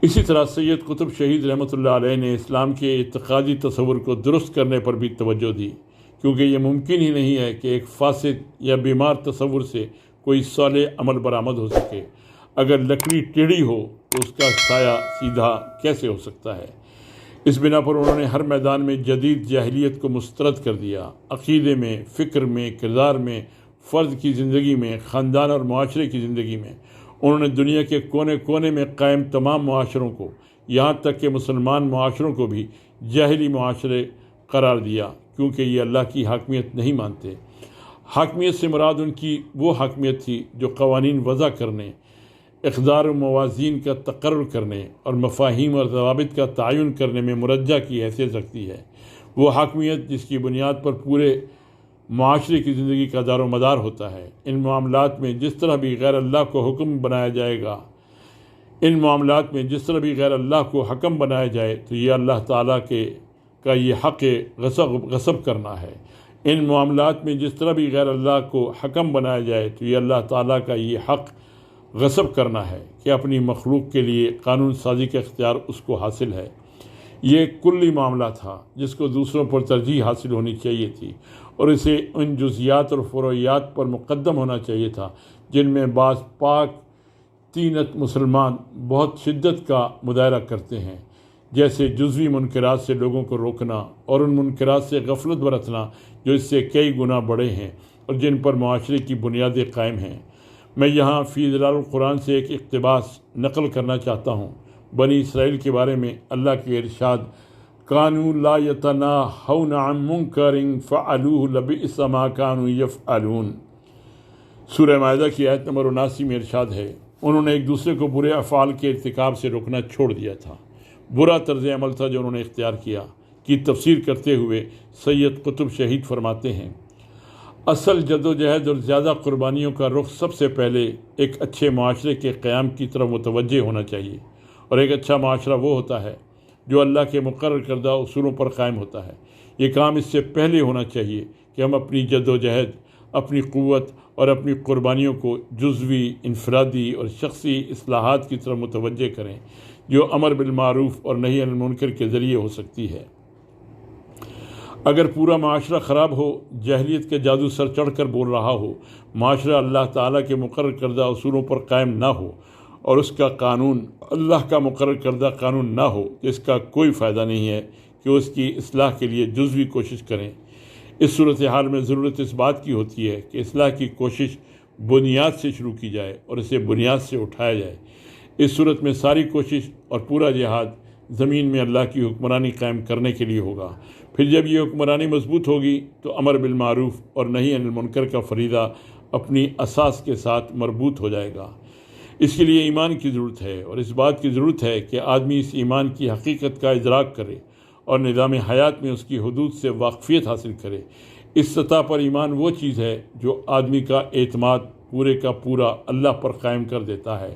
اسی طرح سید قطب شہید رحمۃ اللہ علیہ نے اسلام کے اعتقادی تصور کو درست کرنے پر بھی توجہ دی، کیونکہ یہ ممکن ہی نہیں ہے کہ ایک فاسد یا بیمار تصور سے کوئی صالح عمل برآمد ہو سکے۔ اگر لکڑی ٹیڑھی ہو تو اس کا سایہ سیدھا کیسے ہو سکتا ہے؟ اس بنا پر انہوں نے ہر میدان میں جدید جاہلیت کو مسترد کر دیا، عقیدے میں، فکر میں، کردار میں، فرد کی زندگی میں، خاندان اور معاشرے کی زندگی میں۔ انہوں نے دنیا کے کونے کونے میں قائم تمام معاشروں کو، یہاں تک کہ مسلمان معاشروں کو بھی جاہلی معاشرے قرار دیا، کیونکہ یہ اللہ کی حاکمیت نہیں مانتے۔ حاکمیت سے مراد ان کی وہ حاکمیت تھی جو قوانین وضع کرنے، اقدار و موازین کا تقرر کرنے اور مفاہیم اور ضوابط کا تعین کرنے میں مرجع کی حیثیت رکھتی ہے۔ وہ حاکمیت جس کی بنیاد پر پورے معاشرے کی زندگی کا دار و مدار ہوتا ہے۔ ان معاملات میں جس طرح بھی غیر اللہ کو حکم بنایا جائے گا، حکم بنایا جائے تو یہ اللہ تعالیٰ کا یہ حق غصب کرنا ہے۔ ان معاملات میں جس طرح بھی غیر اللہ کو حکم بنایا جائے تو یہ اللہ تعالیٰ کا یہ حق غصب کرنا ہے کہ اپنی مخلوق کے لیے قانون سازی کا اختیار اس کو حاصل ہے۔ یہ ایک کلی معاملہ تھا جس کو دوسروں پر ترجیح حاصل ہونی چاہیے تھی، اور اسے ان جزیات اور فروعیات پر مقدم ہونا چاہیے تھا جن میں بعض پاک طینت مسلمان بہت شدت کا مظاہرہ کرتے ہیں، جیسے جزوی منکرات سے لوگوں کو روکنا اور ان منکرات سے غفلت برتنا جو اس سے کئی گنا بڑے ہیں اور جن پر معاشرے کی بنیادیں قائم ہیں۔ میں یہاں فی ظلال القرآن سے ایک اقتباس نقل کرنا چاہتا ہوں۔ بنی اسرائیل کے بارے میں اللہ کے ارشاد، کانوا لا یتناہون عن منکر فعلوہ لبئس ما کانوا یفعلون، سورہ مائدہ کی آیت نمبر 79 میں ارشاد ہے، انہوں نے ایک دوسرے کو برے افعال کے ارتکاب سے روکنا چھوڑ دیا تھا۔ برا طرز عمل تھا جو انہوں نے اختیار کیا۔ کی تفسیر کرتے ہوئے سید قطب شہید فرماتے ہیں، اصل جد و جہد اور زیادہ قربانیوں کا رخ سب سے پہلے ایک اچھے معاشرے کے قیام کی طرف متوجہ ہونا چاہیے، اور ایک اچھا معاشرہ وہ ہوتا ہے جو اللہ کے مقرر کردہ اصولوں پر قائم ہوتا ہے۔ یہ کام اس سے پہلے ہونا چاہیے کہ ہم اپنی جد و جہد، اپنی قوت اور اپنی قربانیوں کو جزوی، انفرادی اور شخصی اصلاحات کی طرف متوجہ کریں جو امر بالمعروف اور نہی عن المنکر کے ذریعے ہو سکتی ہے۔ اگر پورا معاشرہ خراب ہو، جاہلیت کے جادو سر چڑھ کر بول رہا ہو، معاشرہ اللہ تعالیٰ کے مقرر کردہ اصولوں پر قائم نہ ہو اور اس کا قانون اللہ کا مقرر کردہ قانون نہ ہو، اس کا کوئی فائدہ نہیں ہے کہ اس کی اصلاح کے لیے جزوی کوشش کریں۔ اس صورتحال میں ضرورت اس بات کی ہوتی ہے کہ اصلاح کی کوشش بنیاد سے شروع کی جائے اور اسے بنیاد سے اٹھایا جائے۔ اس صورت میں ساری کوشش اور پورا جہاد زمین میں اللہ کی حکمرانی قائم کرنے کے لیے ہوگا۔ پھر جب یہ حکمرانی مضبوط ہوگی تو امر بالمعروف اور نہی عن المنکر کا فریضہ اپنی اساس کے ساتھ مربوط ہو جائے گا۔ اس کے لیے ایمان کی ضرورت ہے، اور اس بات کی ضرورت ہے کہ آدمی اس ایمان کی حقیقت کا ادراک کرے اور نظام حیات میں اس کی حدود سے واقفیت حاصل کرے۔ اس سطح پر ایمان وہ چیز ہے جو آدمی کا اعتماد پورے کا پورا اللہ پر قائم کر دیتا ہے،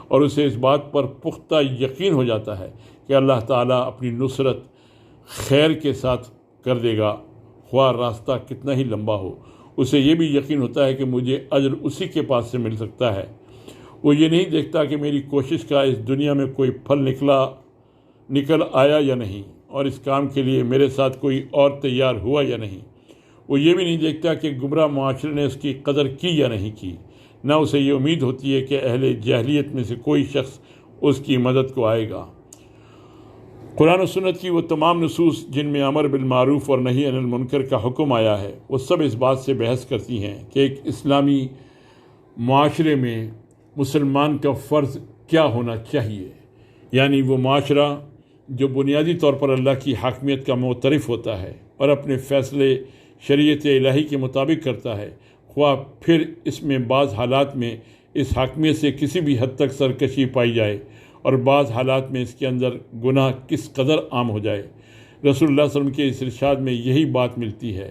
اور اسے اس بات پر پختہ یقین ہو جاتا ہے کہ اللہ تعالیٰ اپنی نصرت خیر کے ساتھ کر دے گا، خواہ راستہ کتنا ہی لمبا ہو۔ اسے یہ بھی یقین ہوتا ہے کہ مجھے اجر اسی کے پاس سے مل سکتا ہے۔ وہ یہ نہیں دیکھتا کہ میری کوشش کا اس دنیا میں کوئی پھل نکل آیا یا نہیں، اور اس کام کے لیے میرے ساتھ کوئی اور تیار ہوا یا نہیں۔ وہ یہ بھی نہیں دیکھتا کہ گمراہ معاشرے نے اس کی قدر کی یا نہیں کی۔ نہ اسے یہ امید ہوتی ہے کہ اہل جاہلیت میں سے کوئی شخص اس کی مدد کو آئے گا۔ قرآن و سنت کی وہ تمام نصوص جن میں امر بالمعروف اور نہی عن المنکر کا حکم آیا ہے، وہ سب اس بات سے بحث کرتی ہیں کہ ایک اسلامی معاشرے میں مسلمان کا فرض کیا ہونا چاہیے، یعنی وہ معاشرہ جو بنیادی طور پر اللہ کی حاکمیت کا معترف ہوتا ہے اور اپنے فیصلے شریعت الہی کے مطابق کرتا ہے، خواہ پھر اس میں بعض حالات میں اس حاکمیت سے کسی بھی حد تک سرکشی پائی جائے اور بعض حالات میں اس کے اندر گناہ کس قدر عام ہو جائے۔ رسول اللہ صلی اللہ علیہ وسلم کے اس ارشاد میں یہی بات ملتی ہے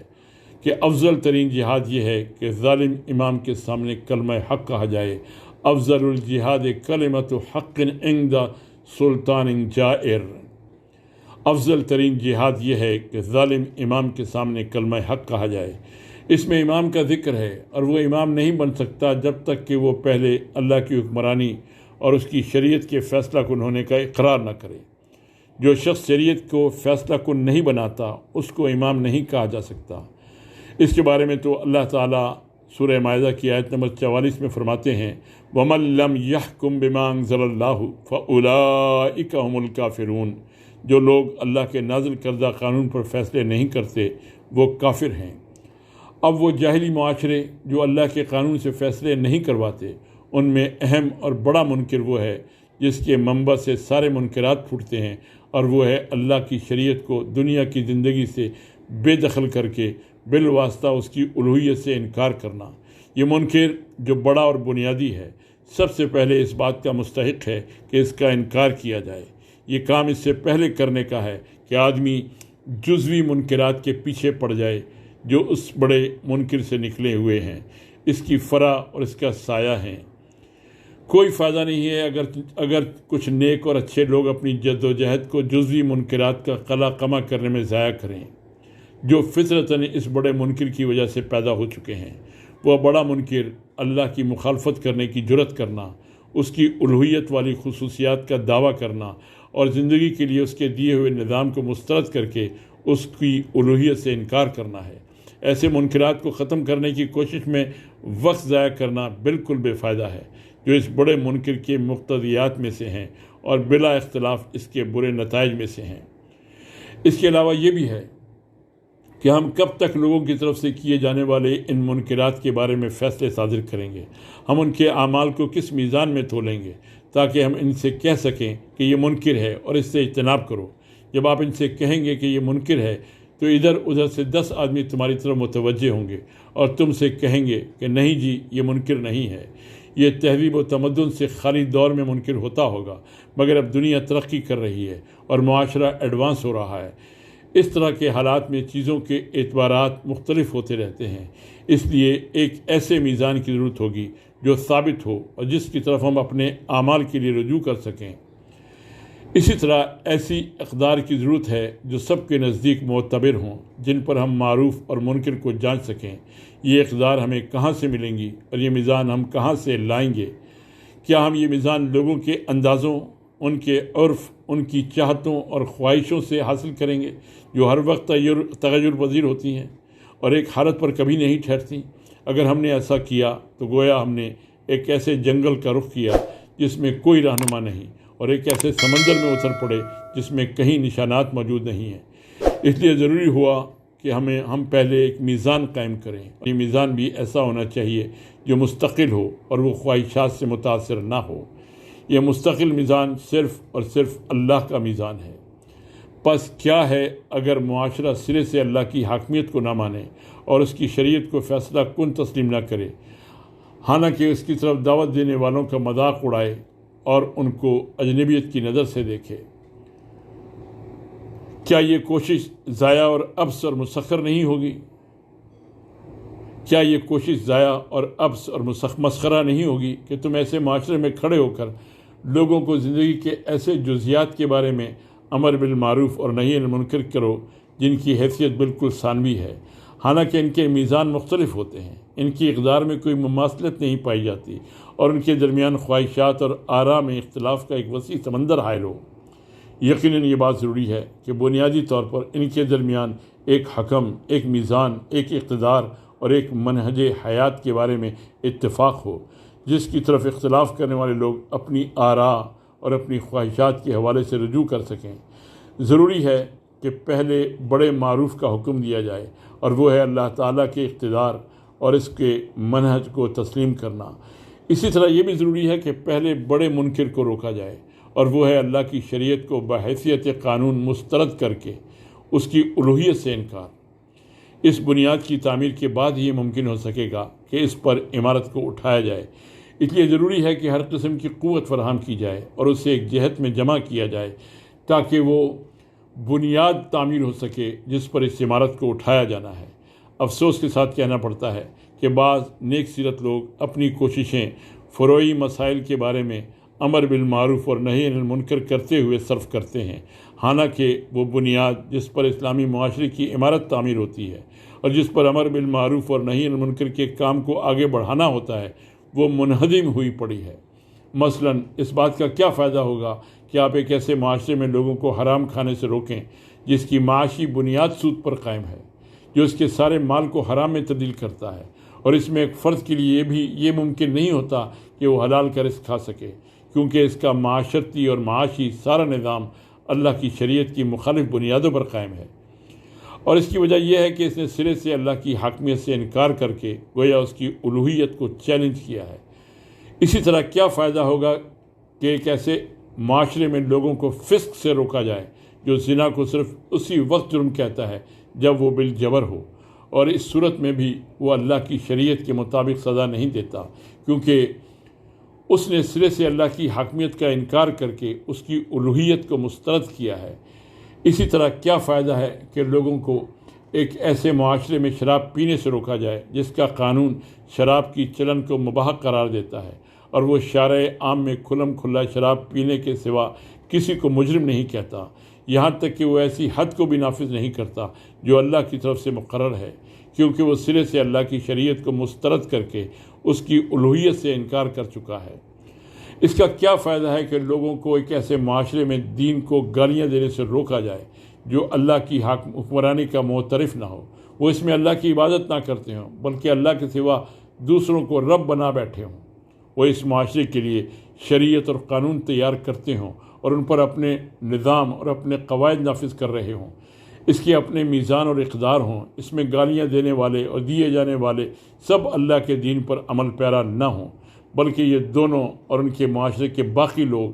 کہ افضل ترین جہاد یہ ہے کہ ظالم امام کے سامنے کلمہ حق کہا جائے۔ افضل الجہاد کلمۃ حق عند سلطان جائر۔ افضل ترین جہاد یہ ہے کہ ظالم امام کے سامنے کلمہ حق کہا جائے۔ اس میں امام کا ذکر ہے، اور وہ امام نہیں بن سکتا جب تک کہ وہ پہلے اللہ کی حکمرانی اور اس کی شریعت کے فیصلہ کن ہونے کا اقرار نہ کرے۔ جو شخص شریعت کو فیصلہ کن نہیں بناتا اس کو امام نہیں کہا جا سکتا۔ اس کے بارے میں تو اللہ تعالیٰ سورہ مائدہ کی آیت نمبر 44 میں فرماتے ہیں، وَمَن لَّمْ يَحْكُم بِمَا أَنزَلَ اللَّهُ فَأُولَٰئِكَ هُمُ الْكَافِرُونَ۔ جو لوگ اللہ کے نازل کردہ قانون پر فیصلے نہیں کرتے وہ کافر ہیں۔ اب وہ جاہلی معاشرے جو اللہ کے قانون سے فیصلے نہیں کرواتے، ان میں اہم اور بڑا منکر وہ ہے جس کے منبع سے سارے منکرات پھوٹتے ہیں، اور وہ ہے اللہ کی شریعت کو دنیا کی زندگی سے بے دخل کر کے بالواسطہ اس کی الوہیت سے انکار کرنا۔ یہ منکر جو بڑا اور بنیادی ہے، سب سے پہلے اس بات کا مستحق ہے کہ اس کا انکار کیا جائے۔ یہ کام اس سے پہلے کرنے کا ہے کہ آدمی جزوی منکرات کے پیچھے پڑ جائے جو اس بڑے منکر سے نکلے ہوئے ہیں، اس کی فرع اور اس کا سایہ ہیں۔ کوئی فائدہ نہیں ہے اگر کچھ نیک اور اچھے لوگ اپنی جد و جہد کو جزوی منکرات کا قلع قمع کرنے میں ضائع کریں، جو فطرتاً اس بڑے منکر کی وجہ سے پیدا ہو چکے ہیں۔ وہ بڑا منکر اللہ کی مخالفت کرنے کی جرت کرنا، اس کی الوہیت والی خصوصیات کا دعویٰ کرنا اور زندگی کے لیے اس کے دیے ہوئے نظام کو مسترد کر کے اس کی الوہیت سے انکار کرنا ہے۔ ایسے منکرات کو ختم کرنے کی کوشش میں وقت ضائع کرنا بالکل بے فائدہ ہے، جو اس بڑے منکر کے مقتضیات میں سے ہیں اور بلا اختلاف اس کے برے نتائج میں سے ہیں۔ اس کے علاوہ یہ بھی ہے کہ ہم کب تک لوگوں کی طرف سے کیے جانے والے ان منکرات کے بارے میں فیصلے صادر کریں گے؟ ہم ان کے اعمال کو کس میزان میں تولیں گے تاکہ ہم ان سے کہہ سکیں کہ یہ منکر ہے اور اس سے اجتناب کرو؟ جب آپ ان سے کہیں گے کہ یہ منکر ہے تو ادھر ادھر سے 10 آدمی تمہاری طرف متوجہ ہوں گے اور تم سے کہیں گے کہ نہیں جی یہ منکر نہیں ہے، یہ تہذیب و تمدن سے خالی دور میں منکر ہوتا ہوگا، مگر اب دنیا ترقی کر رہی ہے اور معاشرہ ایڈوانس ہو رہا ہے۔ اس طرح کے حالات میں چیزوں کے اعتبارات مختلف ہوتے رہتے ہیں، اس لیے ایک ایسے میزان کی ضرورت ہوگی جو ثابت ہو اور جس کی طرف ہم اپنے اعمال کے لیے رجوع کر سکیں۔ اسی طرح ایسی اقدار کی ضرورت ہے جو سب کے نزدیک معتبر ہوں، جن پر ہم معروف اور منکر کو جانچ سکیں۔ یہ اقدار ہمیں کہاں سے ملیں گی اور یہ میزان ہم کہاں سے لائیں گے؟ کیا ہم یہ میزان لوگوں کے اندازوں، ان کے عرف، ان کی چاہتوں اور خواہشوں سے حاصل کریں گے جو ہر وقت تغیر پذیر ہوتی ہیں اور ایک حالت پر کبھی نہیں ٹھہرتی؟ اگر ہم نے ایسا کیا تو گویا ہم نے ایک ایسے جنگل کا رخ کیا جس میں کوئی رہنما نہیں، اور ایک ایسے سمندر میں اتر پڑے جس میں کہیں نشانات موجود نہیں ہیں۔ اس لیے ضروری ہوا کہ ہم پہلے ایک میزان قائم کریں۔ یہ میزان بھی ایسا ہونا چاہیے جو مستقل ہو اور وہ خواہشات سے متاثر نہ ہو۔ یہ مستقل میزان صرف اور صرف اللہ کا میزان ہے۔ پس کیا ہے اگر معاشرہ سرے سے اللہ کی حاکمیت کو نہ مانے اور اس کی شریعت کو فیصلہ کن تسلیم نہ کرے، حالانکہ اس کی طرف دعوت دینے والوں کا مذاق اڑائے اور ان کو اجنبیت کی نظر سے دیکھے؟ کیا یہ کوشش ضائع اور عبث اور مسخر نہیں ہوگی؟ کیا یہ کوشش ضائع اور عبث اور مسخرہ نہیں ہوگی کہ تم ایسے معاشرے میں کھڑے ہو کر لوگوں کو زندگی کے ایسے جزیات کے بارے میں امر بالمعروف اور نہی عن المنکر کرو جن کی حیثیت بالکل ثانوی ہے، حالانکہ ان کے میزان مختلف ہوتے ہیں، ان کی اقدار میں کوئی مماثلت نہیں پائی جاتی اور ان کے درمیان خواہشات اور آراء میں اختلاف کا ایک وسیع سمندر حائل ہو؟ یقیناً یہ بات ضروری ہے کہ بنیادی طور پر ان کے درمیان ایک حکم، ایک میزان، ایک اقتدار اور ایک منہج حیات کے بارے میں اتفاق ہو، جس کی طرف اختلاف کرنے والے لوگ اپنی آراء اور اپنی خواہشات کے حوالے سے رجوع کر سکیں۔ ضروری ہے کہ پہلے بڑے معروف کا حکم دیا جائے، اور وہ ہے اللہ تعالیٰ کے اقتدار اور اس کے منہج کو تسلیم کرنا۔ اسی طرح یہ بھی ضروری ہے کہ پہلے بڑے منکر کو روکا جائے، اور وہ ہے اللہ کی شریعت کو بحیثیت قانون مسترد کر کے اس کی الوہیت سے انکار۔ اس بنیاد کی تعمیر کے بعد یہ ممکن ہو سکے گا کہ اس پر عمارت کو اٹھایا جائے۔ اس لیے ضروری ہے کہ ہر قسم کی قوت فراہم کی جائے اور اسے ایک جہت میں جمع کیا جائے تاکہ وہ بنیاد تعمیر ہو سکے جس پر اس عمارت کو اٹھایا جانا ہے۔ افسوس کے ساتھ کہنا پڑتا ہے کہ بعض نیک سیرت لوگ اپنی کوششیں فروعی مسائل کے بارے میں امر بالمعروف اور نہی عن المنکر کرتے ہوئے صرف کرتے ہیں، حالانکہ وہ بنیاد جس پر اسلامی معاشرے کی عمارت تعمیر ہوتی ہے اور جس پر امر بالمعروف اور نہی عن المنکر کے کام کو آگے بڑھانا ہوتا ہے وہ منہدم ہوئی پڑی ہے۔ مثلاً اس بات کا کیا فائدہ ہوگا کہ آپ ایک ایسے معاشرے میں لوگوں کو حرام کھانے سے روکیں جس کی معاشی بنیاد سود پر قائم ہے، جو اس کے سارے مال کو حرام میں تبدیل کرتا ہے، اور اس میں ایک فرد کے لیے بھی یہ ممکن نہیں ہوتا کہ وہ حلال کا رزق کھا سکے، کیونکہ اس کا معاشرتی اور معاشی سارا نظام اللہ کی شریعت کی مخالف بنیادوں پر قائم ہے۔ اور اس کی وجہ یہ ہے کہ اس نے سرے سے اللہ کی حاکمیت سے انکار کر کے گویا اس کی الوہیت کو چیلنج کیا ہے۔ اسی طرح کیا فائدہ ہوگا کہ ایک ایسے معاشرے میں لوگوں کو فسق سے روکا جائے جو زنا کو صرف اسی وقت جرم کہتا ہے جب وہ بالجبر ہو، اور اس صورت میں بھی وہ اللہ کی شریعت کے مطابق سزا نہیں دیتا، کیونکہ اس نے سرے سے اللہ کی حاکمیت کا انکار کر کے اس کی الوہیت کو مسترد کیا ہے۔ اسی طرح کیا فائدہ ہے کہ لوگوں کو ایک ایسے معاشرے میں شراب پینے سے روکا جائے جس کا قانون شراب کی چلن کو مباح قرار دیتا ہے، اور وہ شارع عام میں کھلم کھلا شراب پینے کے سوا کسی کو مجرم نہیں کہتا، یہاں تک کہ وہ ایسی حد کو بھی نافذ نہیں کرتا جو اللہ کی طرف سے مقرر ہے، کیونکہ وہ سرے سے اللہ کی شریعت کو مسترد کر کے اس کی الوہیت سے انکار کر چکا ہے۔ اس کا کیا فائدہ ہے کہ لوگوں کو ایک ایسے معاشرے میں دین کو گالیاں دینے سے روکا جائے جو اللہ کی حکمرانی کا معترف نہ ہو، وہ اس میں اللہ کی عبادت نہ کرتے ہوں بلکہ اللہ کے سوا دوسروں کو رب بنا بیٹھے ہوں، وہ اس معاشرے کے لیے شریعت اور قانون تیار کرتے ہوں اور ان پر اپنے نظام اور اپنے قواعد نافذ کر رہے ہوں، اس کے اپنے میزان اور اقدار ہوں، اس میں گالیاں دینے والے اور دیے جانے والے سب اللہ کے دین پر عمل پیرا نہ ہوں، بلکہ یہ دونوں اور ان کے معاشرے کے باقی لوگ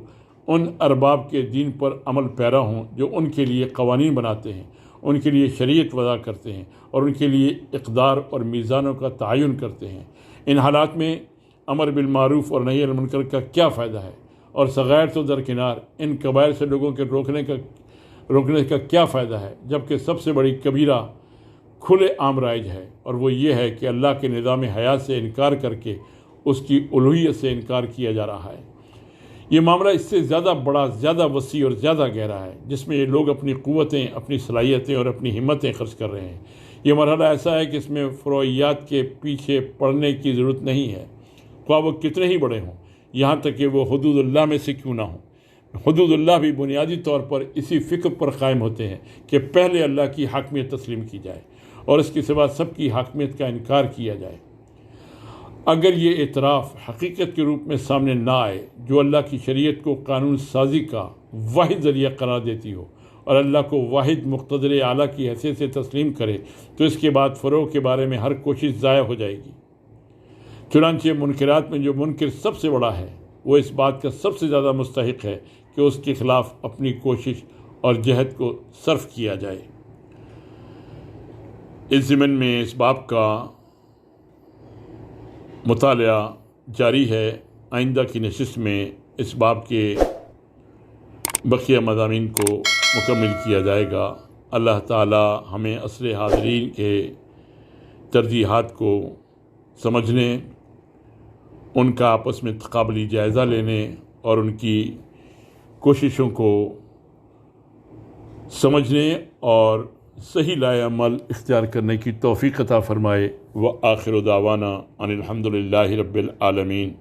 ان ارباب کے دین پر عمل پیرا ہوں جو ان کے لیے قوانین بناتے ہیں، ان کے لیے شریعت وضع کرتے ہیں اور ان کے لیے اقدار اور میزانوں کا تعین کرتے ہیں۔ ان حالات میں امر بالمعروف اور نہی عن المنکر کا کیا فائدہ ہے، اور صغائر تو درکنار، ان کبائر سے لوگوں کے روکنے کا کیا فائدہ ہے، جبکہ سب سے بڑی کبیرہ کھلے عام رائج ہے، اور وہ یہ ہے کہ اللہ کے نظام حیات سے انکار کر کے اس کی الوہیت سے انکار کیا جا رہا ہے۔ یہ معاملہ اس سے زیادہ بڑا، زیادہ وسیع اور زیادہ گہرا ہے، جس میں یہ لوگ اپنی قوتیں، اپنی صلاحیتیں اور اپنی ہمتیں خرچ کر رہے ہیں۔ یہ مرحلہ ایسا ہے کہ اس میں فروعیات کے پیچھے پڑنے کی ضرورت نہیں ہے، خواہ وہ کتنے ہی بڑے ہوں، یہاں تک کہ وہ حدود اللہ میں سے کیوں نہ ہوں۔ حدود اللہ بھی بنیادی طور پر اسی فکر پر قائم ہوتے ہیں کہ پہلے اللہ کی حاکمیت تسلیم کی جائے اور اس کے سوا سب کی حاکمیت کا انکار کیا جائے۔ اگر یہ اعتراف حقیقت کے روپ میں سامنے نہ آئے جو اللہ کی شریعت کو قانون سازی کا واحد ذریعہ قرار دیتی ہو اور اللہ کو واحد مقتدر اعلیٰ کی حیثیت سے تسلیم کرے، تو اس کے بعد فروغ کے بارے میں ہر کوشش ضائع ہو جائے گی۔ چنانچہ منکرات میں جو منکر سب سے بڑا ہے وہ اس بات کا سب سے زیادہ مستحق ہے کہ اس کے خلاف اپنی کوشش اور جہد کو صرف کیا جائے۔ اس ضمن میں اس باب کا مطالعہ جاری ہے، آئندہ کی نشست میں اس باب کے بقیہ مضامین کو مکمل کیا جائے گا۔ اللہ تعالی ہمیں عصر حاضرین کے ترجیحات کو سمجھنے، ان کا آپس میں تقابلی جائزہ لینے اور ان کی کوششوں کو سمجھنے اور صحیح لائے عمل اختیار کرنے کی توفیق عطا فرمائے۔ وآخر دعوانا ان الحمد للہ رب العالمین۔